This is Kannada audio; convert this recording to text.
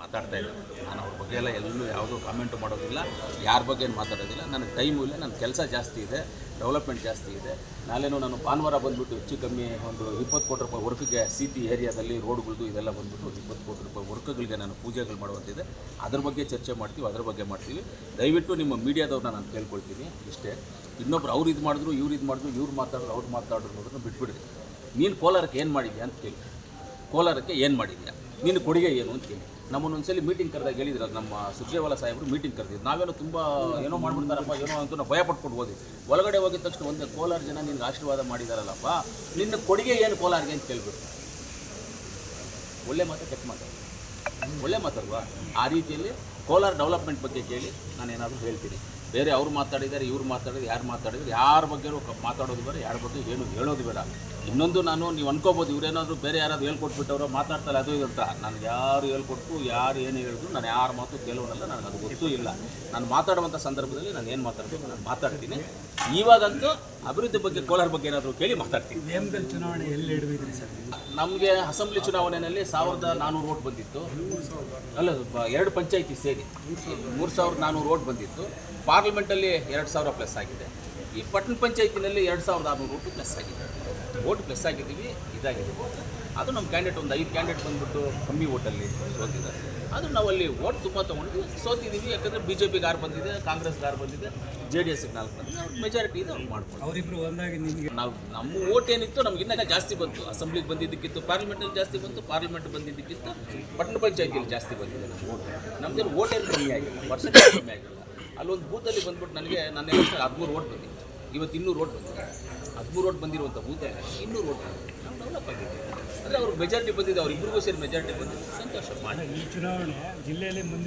ಮಾತಾಡ್ತಾ ಇದ್ದಾರೆ. ನಾನು ಅವ್ರ ಬಗ್ಗೆ ಎಲ್ಲ ಎಲ್ಲೂ ಯಾವುದೂ ಕಾಮೆಂಟು ಮಾಡೋದಿಲ್ಲ, ಯಾರ ಬಗ್ಗೆ ಏನು ಮಾತಾಡೋದಿಲ್ಲ. ನನಗೆ ಟೈಮು ಇಲ್ಲ, ನನ್ನ ಕೆಲಸ ಜಾಸ್ತಿ ಇದೆ, ಡೆವಲಪ್ಮೆಂಟ್ ಜಾಸ್ತಿ ಇದೆ. ನಾಳೆನೂ ನಾನು ಭಾನುವಾರ ಬಂದುಬಿಟ್ಟು ಹೆಚ್ಚು ಕಮ್ಮಿ ಒಂದು 20 ಕೋಟಿ ರೂಪಾಯಿ ವರ್ಕ್ಗೆ ಸಿಟಿ ಏರಿಯಾದಲ್ಲಿ ರೋಡ್ಗಳದ್ದು ಇದೆಲ್ಲ ಬಂದುಬಿಟ್ಟು 20 ಕೋಟಿ ರೂಪಾಯಿ ವರ್ಕ್ಗಳಿಗೆ ನಾನು ಪೂಜೆಗಳು ಮಾಡುವಂತಿದೆ. ಅದ್ರ ಬಗ್ಗೆ ಚರ್ಚೆ ಮಾಡ್ತೀವಿ, ಅದ್ರ ಬಗ್ಗೆ ಮಾಡ್ತೀವಿ. ದಯವಿಟ್ಟು ನಿಮ್ಮ ಮೀಡಿಯಾದವ್ರನ್ನ ನಾನು ಕೇಳ್ಕೊಳ್ತೀನಿ ಇಷ್ಟೇ. ಇನ್ನೊಬ್ರು ಅವ್ರು ಇದು ಮಾಡಿದ್ರು, ಇವ್ರು ಇದು ಮಾಡಿದ್ರು, ಇವ್ರು ಮಾತಾಡಿದ್ರು, ಅವ್ರು ಮಾತಾಡಿದ್ರು ಅನ್ನೋದನ್ನು ಬಿಟ್ಬಿಡ್ರಿ. ನೀನು ಕೋಲಾರಕ್ಕೆ ಏನು ಮಾಡಿದ್ಯಾ ಅಂತ ಕೇಳಿ, ಕೋಲಾರಕ್ಕೆ ಏನು ಮಾಡಿದ್ಯಾ, ನಿನ್ನ ಕೊಡುಗೆ ಏನು ಅಂತ ಕೇಳಿ. ನಮ್ಮನ್ನೊಂದ್ಸಲಿ ಮೀಟಿಂಗ್ ಕರೆದಾಗ ಹೇಳಿದ್ರು, ನಮ್ಮ ಸುರ್ಜೇವಾಲಾ ಸಾಹೇಬರು ಮೀಟಿಂಗ್ ಕರೆದಿದ್ದು. ನಾವೇನೋ ತುಂಬ ಏನೋ ಮಾಡ್ಬಿಡ್ತಾರಪ್ಪ ಏನೋ ಅಂತ ನಾವು ಭಯ ಪಟ್ಕೊಂಡು ಹೋದ್ವಿ. ಒಳಗಡೆ ಹೋಗಿದ ತಕ್ಷಣ ಒಂದೇ ಕೋಲಾರ ಜನ ನಿನ್ಗೆ ಆಶೀರ್ವಾದ ಮಾಡಿದಾರಲ್ಲಪ್ಪ, ನಿನ್ನ ಕೊಡುಗೆ ಏನು ಕೋಲಾರ್ಗೆ ಅಂತ ಕೇಳ್ಬಿಟ್ಟು. ಒಳ್ಳೆ ಮಾತು ಕೆಟ್ಟ ಮಾತು, ಒಳ್ಳೆ ಮಾತಲ್ವಾ? ಆ ರೀತಿಯಲ್ಲಿ ಕೋಲಾರ ಡೆವಲಪ್ಮೆಂಟ್ ಬಗ್ಗೆ ಕೇಳಿ ನಾನೇನಾದರೂ ಹೇಳ್ತೀನಿ. ಬೇರೆ ಅವ್ರು ಮಾತಾಡಿದ್ದಾರೆ, ಇವ್ರು ಮಾತಾಡಿದ್ರು, ಯಾರು ಮಾತಾಡಿದ್ರು, ಯಾರ ಬಗ್ಗೆಯೂ ಮಾತಾಡೋದು ಬೇಡ, ಯಾರ ಬಗ್ಗೆ ಏನು ಹೇಳೋದು ಬೇಡ. ಇನ್ನೊಂದು ನಾನು ನೀವು ಅನ್ಕೋಬೋದು ಇವರೇನಾದರೂ ಬೇರೆ ಯಾರಾದರೂ ಹೇಳ್ಕೊಟ್ಬಿಟ್ಟವರು ಮಾತಾಡ್ತಾರೆ ಅದು ಇದು ಅಂತ. ನನಗೆ ಯಾರು ಹೇಳ್ಕೊಟ್ಟು ಯಾರು ಏನು ಹೇಳಿದ್ರು ನಾನು ಯಾರ ಮಾತು ಕೇಳೋನಲ್ಲ, ನನಗೆ ಅದು ಗೊತ್ತೂ ಇಲ್ಲ. ನಾನು ಮಾತಾಡುವಂಥ ಸಂದರ್ಭದಲ್ಲಿ ನಾನು ಏನು ಮಾತಾಡಬೇಕು ನಾನು ಮಾತಾಡ್ತೀನಿ. ಇವಾಗಂತೂ ಅಭಿವೃದ್ಧಿ ಬಗ್ಗೆ ಕೋಲಾರ ಬಗ್ಗೆ ಏನಾದರೂ ಕೇಳಿ ಮಾತಾಡ್ತೀನಿ. ನೇಮಕಲ್ ಚುನಾವಣೆ ಎಲ್ಲಿ ಹಿಡಿದಿದ್ರಿ ಸರ್? ನಮಗೆ ಅಸೆಂಬ್ಲಿ ಚುನಾವಣೆಯಲ್ಲಿ 1400 ವೋಟ್ ಬಂದಿತ್ತು. ಅಲ್ಲ, 2 ಪಂಚಾಯಿತಿ ಸೇರಿ 3400 ವೋಟ್ ಬಂದಿತ್ತು. ಪಾರ್ಲಿಮೆಂಟಲ್ಲಿ 2000 ಪ್ಲಸ್ ಆಗಿದೆ. ಈ ಪಟ್ಟಣ ಪಂಚಾಯತಿನಲ್ಲಿ 2600 ವೋಟು ಪ್ಲಸ್ ಆಗಿದೆ. ವೋಟ್ ಪ್ಲಸ್ ಆಗಿದ್ದೀವಿ, ಇದಾಗಿದೆ. ಅದು ನಮ್ಮ ಕ್ಯಾಂಡಿಡೇಟ್ ಒಂದು 5 ಕ್ಯಾಂಡಿಡೇಟ್ ಬಂದುಬಿಟ್ಟು ಕಮ್ಮಿ ವೋಟಲ್ಲಿ ಸೋತಿದ್ದಾರೆ. ಅದು ನಾವಲ್ಲಿ ವೋಟ್ ತುಂಬ ತೊಗೊಂಡು ಸೋತಿದ್ದೀವಿ. ಯಾಕಂದರೆ BJPಗೆ 6 ಬಂದಿದೆ, ಕಾಂಗ್ರೆಸ್ಗೆ 6 ಬಂದಿದೆ, JDSಗೆ 4 ಬಂದಿದೆ. ಮೆಜಾರಿಟಿ ಇದೆ, ಅವ್ರು ಮಾಡ್ಕೊಂಡು ಅವರಿಬ್ಬರು ಒಂದಾಗಿ ನಿಮಗೆ ನಾವು ನಮ್ಮ ವೋಟ್ ಏನಿತ್ತು ನಮಗಿನ್ನ ಜಾಸ್ತಿ ಬಂತು. ಅಸೆಂಬ್ಲಿಗೆ ಬಂದಿದ್ದಕ್ಕಿಂತ ಪಾರ್ಲಿಮೆಂಟಲ್ಲಿ ಜಾಸ್ತಿ ಬಂತು, ಪಾರ್ಲಿಮೆಂಟ್ ಬಂದಿದ್ದಕ್ಕಿಂತ ಪಟ್ಟಣ ಪಂಚಾಯತಿಯಲ್ಲಿ ಜಾಸ್ತಿ ಬಂದಿದೆ ನಮ್ಮ ವೋಟ್. ನಮ್ಮದೇನು ವೋಟ್ ಏನು ಕಮ್ಮಿ ಆಗಿಲ್ಲ, ಪರ್ಸೆಂಟೇಜ್ ಕಮ್ಮಿ ಆಗಿಲ್ಲ. ಅಲ್ಲೊಂದು ಬೂತಲ್ಲಿ ಬಂದ್ಬಿಟ್ಟು ನನಗೆ ನನ್ನ 13 ವೋಟ್ ಬಂದಿತ್ತು. ಇವತ್ತು 200 ವೋಟ್ ಬಂದಿದೆ. 13 ವೋಟ್ ಬಂದಿರುವಂಥ ಬೂತಲ್ಲಿ 200 ವೋಟ್ ನಾವು ಡೆವಲಪ್ ಆಗಿದ್ದೀವಿ. ಅಂದರೆ ಅವ್ರಿಗೆ ಮೆಜಾರಿಟಿ ಬಂದಿದೆ, ಅವ್ರಿಬ್ಬರಿಗೂ ಸೇರಿ ಮೆಜಾರಿಟಿ ಬಂದಿದೆ. ಸಂತೋಷ ಮಾಡಿ. ಈ ಚುನಾವಣೆ ಜಿಲ್ಲೆಯಲ್ಲಿ ಮುಂದೆ